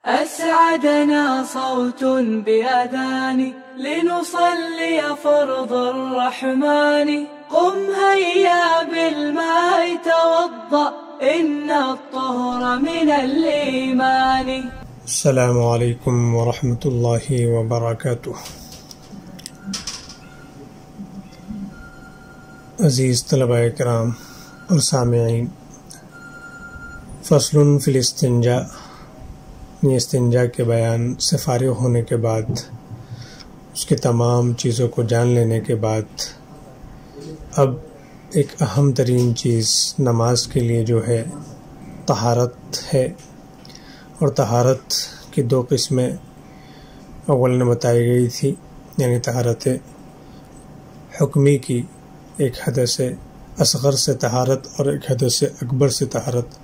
أسعدنا صوت بأذان لنصلي فرض الرحمن قم هيا بالماء توضأ إن الطهر من الإيمان. السلام علیکم ورحمۃ اللہ وبرکاتہ۔ عزیز طلباء کرام اور سامعین، فصل فی الاستنجاء، یہ استنجا کے بیان سے فارغ ہونے کے بعد، اس کے تمام چیزوں کو جان لینے کے بعد، اب ایک اہم ترین چیز نماز کے لیے جو ہے طہارت ہے، اور طہارت کی دو قسمیں اول نے بتائی گئی تھی، یعنی طہارت حکمی کی، ایک حدث اصغر سے طہارت اور ایک حدث اکبر سے طہارت،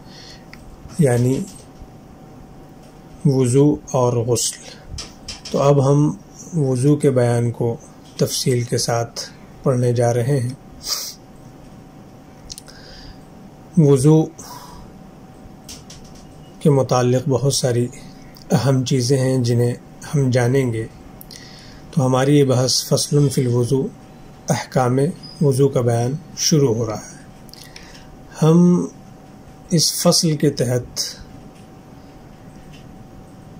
یعنی وضو اور غسل۔ تو اب ہم وضو کے بیان کو تفصیل کے ساتھ پڑھنے جا رہے ہیں۔ وضو کے متعلق بہت ساری اہم چیزیں ہیں جنہیں ہم جانیں گے، تو ہماری یہ بحث فصل فی الوضو، احکام وضو کا بیان شروع ہو رہا ہے۔ ہم اس فصل کے تحت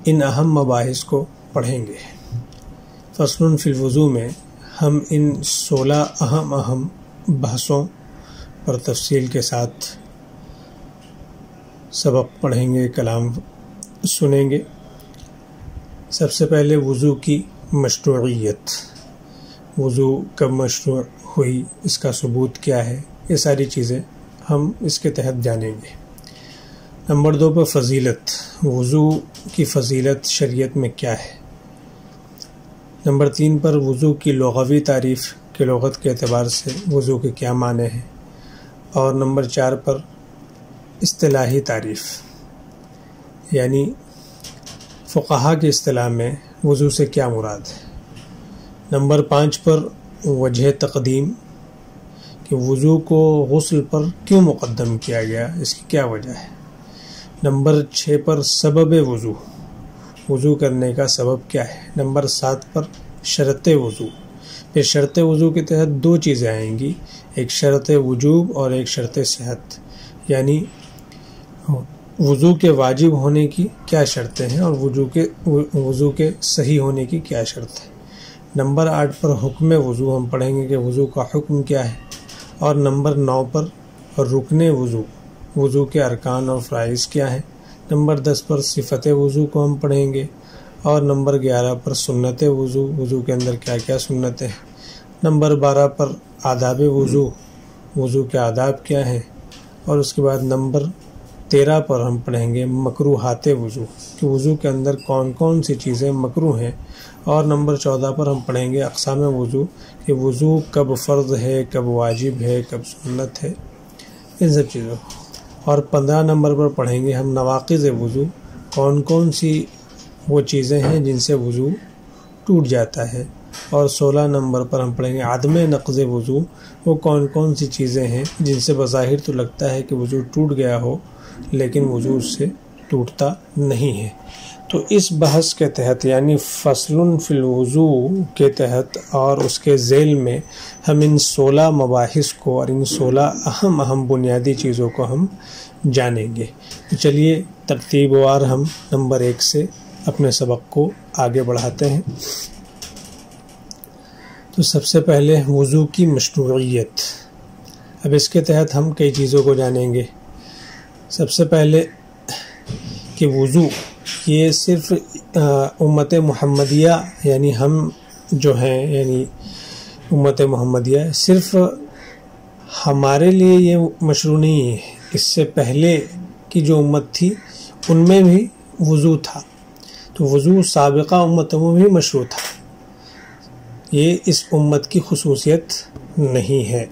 ان اہم مباحث کو پڑھیں گے۔ فصل فی الوضو میں ہم ان 16 اہم بحثوں پر تفصیل کے ساتھ سبق پڑھیں گے، کلام سنیں گے۔ سب سے پہلے وضو کی مشروعیت، وضو کب مشروع ہوئی، اس کا ثبوت کیا ہے، یہ ساری چیزیں ہم اس کے تحت جانیں گے۔ نمبر 2 پر فضیلت، وضو کی فضیلت شریعت میں کیا ہے۔ نمبر 3 پر وضو کی لغوی تعریف، کہ لغت کے اعتبار سے وضو کے کیا معنی ہیں، اور نمبر 4 پر اصطلاحی تعریف، یعنی فقہا کی اصطلاح میں وضو سے کیا مراد ہے۔ نمبر 5 پر وجہ تقدیم، کہ وضو کو غسل پر کیوں مقدم کیا گیا، اس کی کیا وجہ ہے۔ نمبر 6 پر سبب وضو، وضو کرنے کا سبب کیا ہے۔ نمبر 7 پر شرط وضو، پھر شرط وضو کے تحت 2 چیزیں آئیں گی، ایک شرط وجوب اور ایک شرط صحت، یعنی وضو کے واجب ہونے کی کیا شرطیں ہیں اور وضو کے صحیح ہونے کی کیا شرط ہے۔ نمبر 8 پر حکم وضو، ہم پڑھیں گے کہ وضو کا حکم کیا ہے، اور نمبر 9 پر رکن وضو، وضو کے ارکان اور فرائض کیا ہیں۔ نمبر 10 پر صفت وضو کو ہم پڑھیں گے، اور نمبر 11 پر سنت وضو، وضو کے اندر کیا کیا سنتیں ہیں۔ نمبر 12 پر آداب وضو، وضو کے آداب کیا ہیں، اور اس کے بعد نمبر 13 پر ہم پڑھیں گے مکروہات وضو، کہ وضو کے اندر کون کون سی چیزیں مکروہ ہیں، اور نمبر 14 پر ہم پڑھیں گے اقسام وضو، کہ وضو کب فرض ہے، کب واجب ہے، کب سنت ہے، ان سب چیزوں۔ اور 15 نمبر پر پڑھیں گے ہم نواقض وضو، کون کون سی وہ چیزیں ہیں جن سے وضو ٹوٹ جاتا ہے، اور 16 نمبر پر ہم پڑھیں گے عدم نقض وضو، وہ کون کون سی چیزیں ہیں جن سے بظاہر تو لگتا ہے کہ وضو ٹوٹ گیا ہو لیکن وضو اس سے ٹوٹتا نہیں ہے۔ تو اس بحث کے تحت، یعنی فصل فی الوضو کے تحت اور اس کے ذیل میں، ہم ان 16 مباحث کو اور ان 16 اہم بنیادی چیزوں کو ہم جانیں گے۔ تو چلیے ترتیب وار ہم نمبر 1 سے اپنے سبق کو آگے بڑھاتے ہیں۔ تو سب سے پہلے وضو کی مشروعیت، اب اس کے تحت ہم کئی چیزوں کو جانیں گے۔ سب سے پہلے کہ وضو یہ صرف امت محمدیہ، یعنی ہم جو ہیں، یعنی امت محمدیہ، صرف ہمارے لیے یہ مشروع نہیں ہے، اس سے پہلے کی جو امت تھی ان میں بھی وضو تھا، تو وضو سابقہ امتوں میں بھی مشروع تھا، یہ اس امت کی خصوصیت نہیں ہے،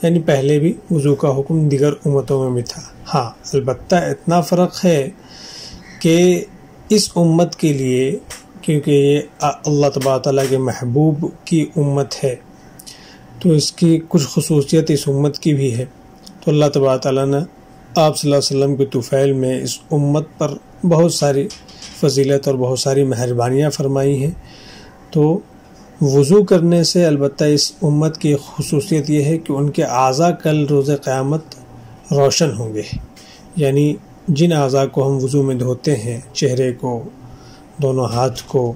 یعنی پہلے بھی وضو کا حکم دیگر امتوں میں بھی تھا۔ ہاں البتہ اتنا فرق ہے کہ اس امت کے لیے، کیونکہ یہ اللہ تبارک تعالیٰ کے محبوب کی امت ہے، تو اس کی کچھ خصوصیت اس امت کی بھی ہے، تو اللہ تبارک تعالیٰ نے آپ صلی اللہ علیہ وسلم کے طفیل میں اس امت پر بہت ساری فضیلت اور بہت ساری مہربانیاں فرمائی ہیں۔ تو وضو کرنے سے البتہ اس امت کی خصوصیت یہ ہے کہ ان کے اعضاء کل روز قیامت روشن ہوں گے، یعنی جن اعضاء کو ہم وضو میں دھوتے ہیں، چہرے کو، دونوں ہاتھ کو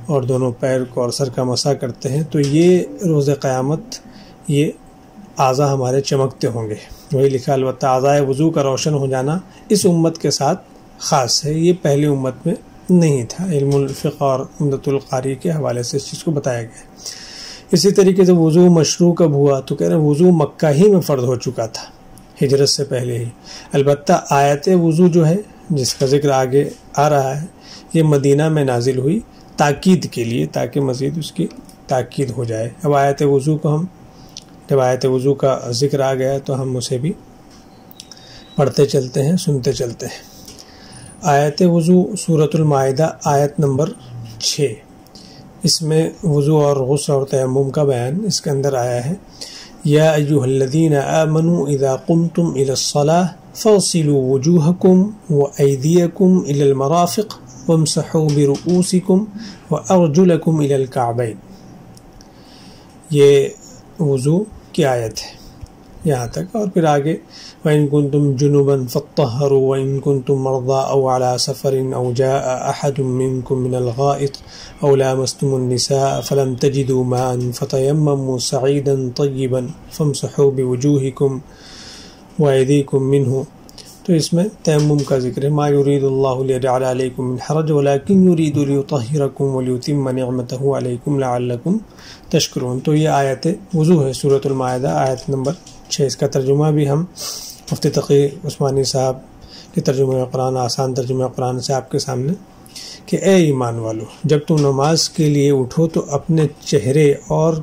اور دونوں پیر کو اور سر کا مسح کرتے ہیں، تو یہ روز قیامت یہ اعضاء ہمارے چمکتے ہوں گے۔ وہی لکھا البتہ اعضاء وضو کا روشن ہو جانا اس امت کے ساتھ خاص ہے، یہ پہلی امت میں نہیں تھا۔ علم الفقہ اور عمدۃ القاری کے حوالے سے اس چیز کو بتایا گیا۔ اسی طریقے سے وضو مشروع کب ہوا؟ تو کہہ رہے ہیں وضو مکہ ہی میں فرض ہو چکا تھا، ہجرت سے پہلے ہی۔ البتہ آیت وضو جو ہے جس کا ذکر آگے آ رہا ہے، یہ مدینہ میں نازل ہوئی تاکید کے لیے، تاکہ مزید اس کی تاکید ہو جائے۔ اب آیت وضو کو جب آیت وضو کا ذکر آ گیا تو ہم اسے بھی پڑھتے چلتے ہیں، سنتے چلتے ہیں۔ آیت وضو سورۃ المائدہ آیت نمبر 6، اس میں وضو اور غسل اور تیمم کا بیان اس کے اندر آیا ہے۔ یا ایھا الذین آمنوا اذا قمتم الی الصلاۃ فاغسلوا وجوہکم وایدیکم الی المرافق وامسحوا برؤوسکم وارجلکم الی الکعبین۔ یہ وضو کی آیت ہے یہاں تک، اور پھر آگے وَإِن كُنتُمْ جُنُبًا فَاطَّهَّرُوا وَإِن كُنتُم مَّرْضَىٰ أَوْ عَلَىٰ سَفَرٍ أَوْ جَاءَ أَحَدٌ مِّنكُم مِّنَ الْغَائِطِ أَوْ لَامَسْتُمُ النِّسَاءَ فَلَمْ تَجِدُوا مَاءً فَتَيَمَّمُوا صَعِيدًا طَيِّبًا فَامْسَحُوا بِوُجُوهِكُمْ وَأَيْدِيكُمْ مِنْهُ۔ تو اس میں تیمم کا ذکر ہے۔ مَا يُرِيدُ اللَّهُ لِيَجْعَلَ عَلَيْكُم مِّنْ حَرَجٍ وَلَٰكِن يُرِيدُ لِيُطَهِّرَكُمْ وَلِيُتِمَّ نِعْمَتَهُ عَلَيْكُمْ لَعَلَّكُمْ تَشْكُرُونَ۔ تو یہ آیت وضو ہے، سورۃ المائدہ آیت نمبر 6۔ اس کا ترجمہ بھی ہم مفتی تقی عثمانی صاحب کے ترجمہ قرآن، آسان ترجمہ قرآن سے آپ کے سامنے، کہ اے ایمان والو، جب تم نماز کے لیے اٹھو تو اپنے چہرے اور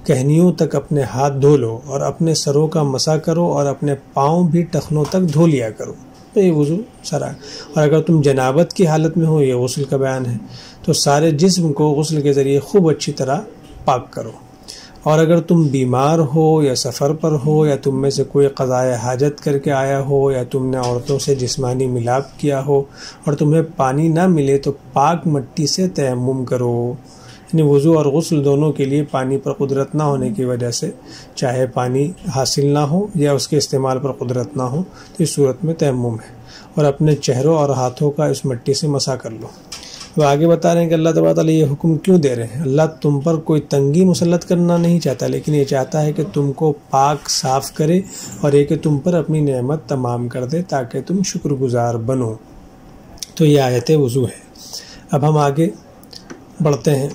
کہنیوں تک اپنے ہاتھ دھو لو اور اپنے سروں کا مسح کرو اور اپنے پاؤں بھی ٹخنوں تک دھو لیا کرو۔ تو یہ وضو سرا، اور اگر تم جنابت کی حالت میں ہو، یہ غسل کا بیان ہے، تو سارے جسم کو غسل کے ذریعے خوب اچھی طرح پاک کرو۔ اور اگر تم بیمار ہو یا سفر پر ہو یا تم میں سے کوئی قضائے حاجت کر کے آیا ہو یا تم نے عورتوں سے جسمانی ملاپ کیا ہو اور تمہیں پانی نہ ملے تو پاک مٹی سے تیمم کرو۔ یعنی وضو اور غسل دونوں کے لیے پانی پر قدرت نہ ہونے کی وجہ سے، چاہے پانی حاصل نہ ہو یا اس کے استعمال پر قدرت نہ ہو، تو اس صورت میں تیمم ہے، اور اپنے چہروں اور ہاتھوں کا اس مٹی سے مسح کر لو۔ وہ آگے بتا رہے ہیں کہ اللہ تبارک تعالیٰ یہ حکم کیوں دے رہے ہیں۔ اللہ تم پر کوئی تنگی مسلط کرنا نہیں چاہتا، لیکن یہ چاہتا ہے کہ تم کو پاک صاف کرے اور یہ کہ تم پر اپنی نعمت تمام کر دے تاکہ تم شکر گزار بنو۔ تو یہ آیت وضو ہے۔ اب ہم آگے بڑھتے ہیں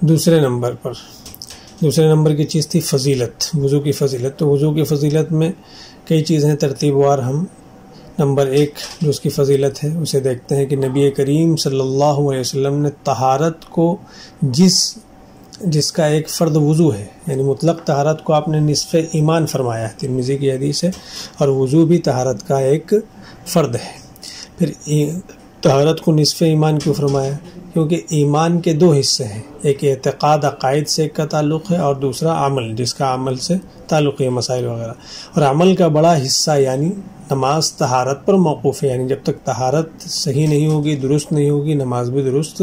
دوسرے نمبر پر۔ دوسرے نمبر کی چیز تھی فضیلت، وضو کی فضیلت۔ تو وضو کی فضیلت میں کئی چیزیں ترتیب وار ہم نمبر 1 جو اس کی فضیلت ہے اسے دیکھتے ہیں کہ نبی کریم صلی اللہ علیہ وسلم نے طہارت کو جس کا ایک فرد وضو ہے، یعنی مطلق طہارت کو آپ نے نصف ایمان فرمایا ہے، ترمذی کی حدیث ہے، اور وضو بھی طہارت کا ایک فرد ہے۔ پھر طہارت کو نصف ایمان کیوں فرمایا؟ کیونکہ ایمان کے 2 حصے ہیں، ایک اعتقاد عقائد سے کا تعلق ہے اور دوسرا عمل جس کا عمل سے تعلق ہے، مسائل وغیرہ۔ اور عمل کا بڑا حصہ یعنی نماز طہارت پر موقوف ہے، یعنی جب تک طہارت صحیح نہیں ہوگی، درست نہیں ہوگی، نماز بھی درست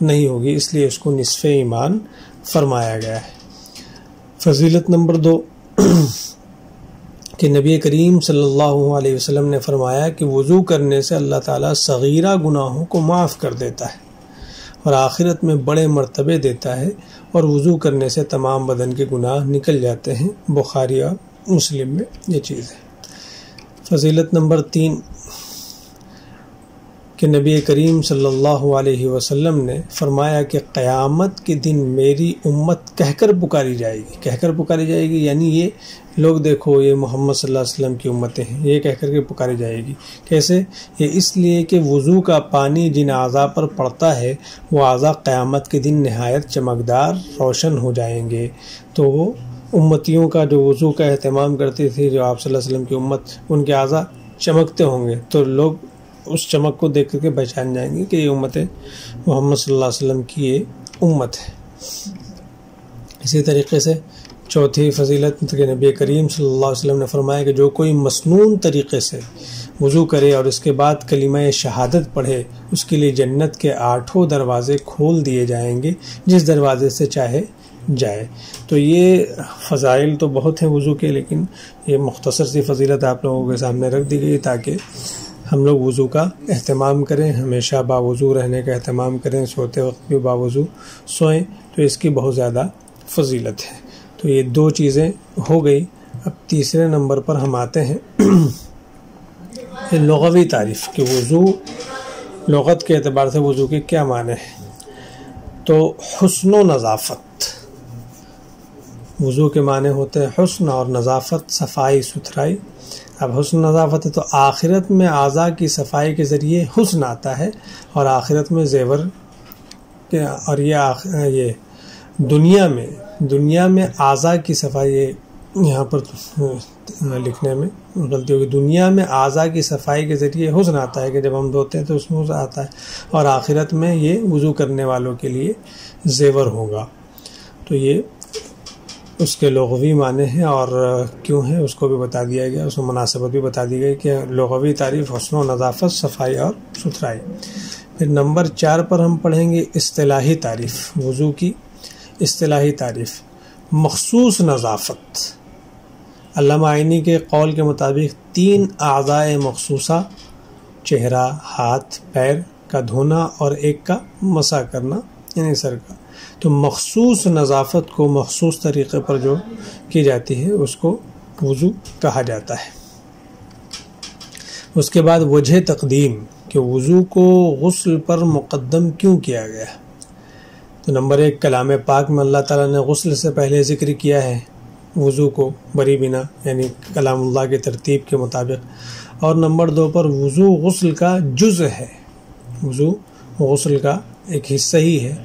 نہیں ہوگی، اس لیے اس کو نصف ایمان فرمایا گیا ہے۔ فضیلت نمبر 2 کہ نبی کریم صلی اللہ علیہ وسلم نے فرمایا کہ وضو کرنے سے اللہ تعالیٰ صغیرہ گناہوں کو معاف کر دیتا ہے اور آخرت میں بڑے مرتبے دیتا ہے، اور وضو کرنے سے تمام بدن کے گناہ نکل جاتے ہیں۔ بخاری اور مسلم میں یہ چیز ہے۔ فضیلت نمبر 3 کہ نبی کریم صلی اللہ علیہ وسلم نے فرمایا کہ قیامت کے دن میری امت کہہ کر پکاری جائے گی۔ کہہ کر پکاری جائے گی یعنی یہ لوگ دیکھو یہ محمد صلی اللہ علیہ وسلم کی امتیں ہیں، یہ کہہ کر کے پکاری جائے گی۔ کیسے؟ یہ اس لیے کہ وضو کا پانی جن اعضاء پر پڑتا ہے وہ اعضاء قیامت کے دن نہایت چمکدار روشن ہو جائیں گے۔ تو وہ امتیوں کا جو وضو کا اہتمام کرتی تھی، جو آپ صلی اللہ علیہ وسلم کی امت، ان کے اعضاء چمکتے ہوں گے تو لوگ اس چمک کو دیکھ کر کے پہچان جائیں گے کہ یہ امت محمد صلی اللہ علیہ وسلم کی یہ امت ہے۔ اسی طریقے سے چوتھی فضیلت کہ نبی کریم صلی اللہ علیہ وسلم نے فرمایا کہ جو کوئی مسنون طریقے سے وضو کرے اور اس کے بعد کلمہ شہادت پڑھے، اس کے لیے جنت کے 8 دروازے کھول دیے جائیں گے، جس دروازے سے چاہے جائے۔ تو یہ فضائل تو بہت ہیں وضو کے، لیکن یہ مختصر سی فضیلت آپ لوگوں کے سامنے رکھ دی گئی تاکہ ہم لوگ وضو کا اہتمام کریں، ہمیشہ باوضو رہنے کا اہتمام کریں، سوتے وقت بھی باوضو سوئیں، تو اس کی بہت زیادہ فضیلت ہے۔ تو یہ 2 چیزیں ہو گئی۔ اب تیسرے نمبر پر ہم آتے ہیں لغوی تعریف کہ وضو لغت کے اعتبار سے وضو کے کیا معنی ہیں۔ تو حسن و نظافت، وضو کے معنی ہوتے ہیں حسن اور نظافت، صفائی ستھرائی۔ اب حسن نظافت ہے تو آخرت میں اعضاء کی صفائی کے ذریعے حسن آتا ہے، اور آخرت میں زیور اور یہ دنیا میں اعضاء کی صفائی، یہاں پر لکھنے میں غلطی ہوگی، دنیا میں اعضاء کی صفائی کے ذریعے حسن آتا ہے کہ جب ہم دھوتے ہیں تو اس میں حسن آتا ہے، اور آخرت میں یہ وضو کرنے والوں کے لیے زیور ہوگا۔ تو یہ اس کے لغوی معنی ہیں اور کیوں ہے اس کو بھی بتا دیا گیا، اس میں مناسبت بھی بتا دی گئی کہ لغوی تعریف حسن و نظافت، صفائی اور ستھرائی۔ پھر نمبر 4 پر ہم پڑھیں گے اصطلاحی تعریف، وضو کی اصطلاحی تعریف۔ مخصوص نظافت، علامہ عینی کے قول کے مطابق 3 اعضاء مخصوصہ، چہرہ، ہاتھ، پیر کا دھونا اور ایک کا مسح کرنا، یعنی سر کا۔ تو مخصوص نظافت کو مخصوص طریقے پر جو کی جاتی ہے اس کو وضو کہا جاتا ہے۔ اس کے بعد وجہ تقدیم کہ وضو کو غسل پر مقدم کیوں کیا گیا۔ تو نمبر 1 کلام پاک میں اللہ تعالیٰ نے غسل سے پہلے ذکر کیا ہے وضو کو بری بنا، یعنی کلام اللہ کی ترتیب کے مطابق۔ اور نمبر 2 پر وضو غسل کا جزء ہے، وضو غسل کا ایک حصہ ہی ہے۔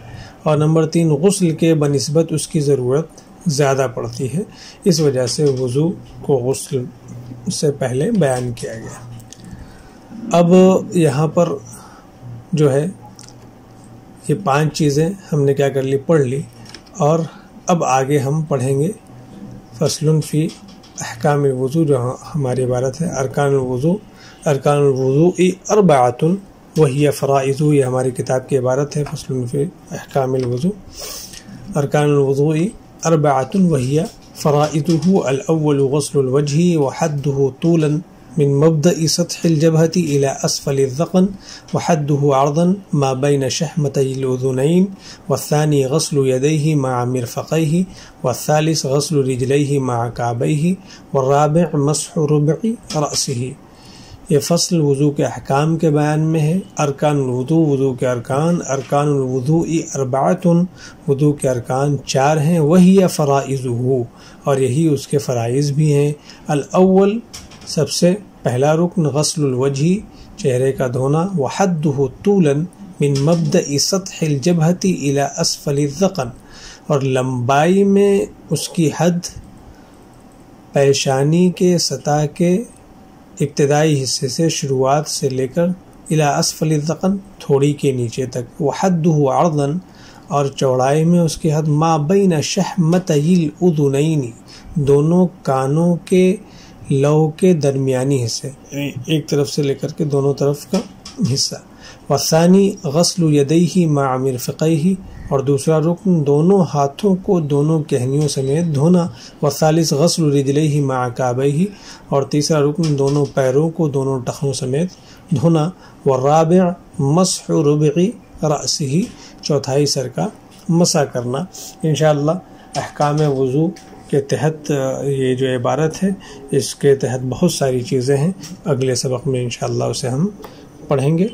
اور نمبر 3 غسل کے بنسبت اس کی ضرورت زیادہ پڑتی ہے، اس وجہ سے وضو کو غسل سے پہلے بیان کیا گیا۔ اب یہاں پر جو ہے یہ 5 چیزیں ہم نے کیا کر لی، پڑھ لی، اور اب آگے ہم پڑھیں گے فصل فی احکام الوضو، جو ہماری عبارت ہے ارکان الوضو۔ ارکان الوضو 4 وہی فرائض، یہ ہماری کتاب کی عبارت ہے فصل فی احکام الوضو۔ ارکان الوضو 4 وہی فرائضه الاول غسل الوجه وحده طولا من مبدأ سطح الجبهة إلى أسفل الذقن وحده عرضا ما بين شحمتي الأذنين، والثاني غسل يديه مع مرفقيه، والثالث غسل رجليه مع كعبيه، والرابع مسح ربع رأسه۔ یہ فصل وضو کے احکام کے بیان میں ہے۔ ارکان الوضو، وضو کے ارکان، ارکان الوضو 4، وضو کے ارکان 4 ہیں، وہی فرائضہ، اور یہی اس کے فرائض بھی ہیں۔ الاول سب سے پہلا رکن غسل الوجہ، چہرے کا دھونا، وحدہ طولا من مبدأ سطح الجبہۃ الی اسفل الذقن، اور لمبائی میں اس کی حد پیشانی کے سطح کے ابتدائی حصے سے، شروعات سے لے کر الی اسفل الذقن، تھوڑی کے نیچے تک، وحدہ عرضا، اور چوڑائی میں اس کی حد ما بین شحمتی الاذنین، دونوں کانوں کے لو کے درمیانی حصے، ایک طرف سے لے کر کے دونوں طرف کا حصہ۔ والثانی غسل یدیہ مع مرفقیہ، اور دوسرا رکن دونوں ہاتھوں کو دونوں کہنیوں سمیت دھونا۔ والثالث غسل رجلیہ مع کعبیہ، اور تیسرا رکن دونوں پیروں کو دونوں ٹخنوں سمیت دھونا۔ والرابع مسح ربع رأسہ، چوتھائی سر کا مسح کرنا۔ انشاءاللہ احکام وضو کے تحت یہ جو عبارت ہے اس کے تحت بہت ساری چیزیں ہیں، اگلے سبق میں انشاءاللہ اسے ہم پڑھیں گے۔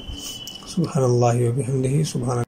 سبحان اللہ و بحمدہ، سبحان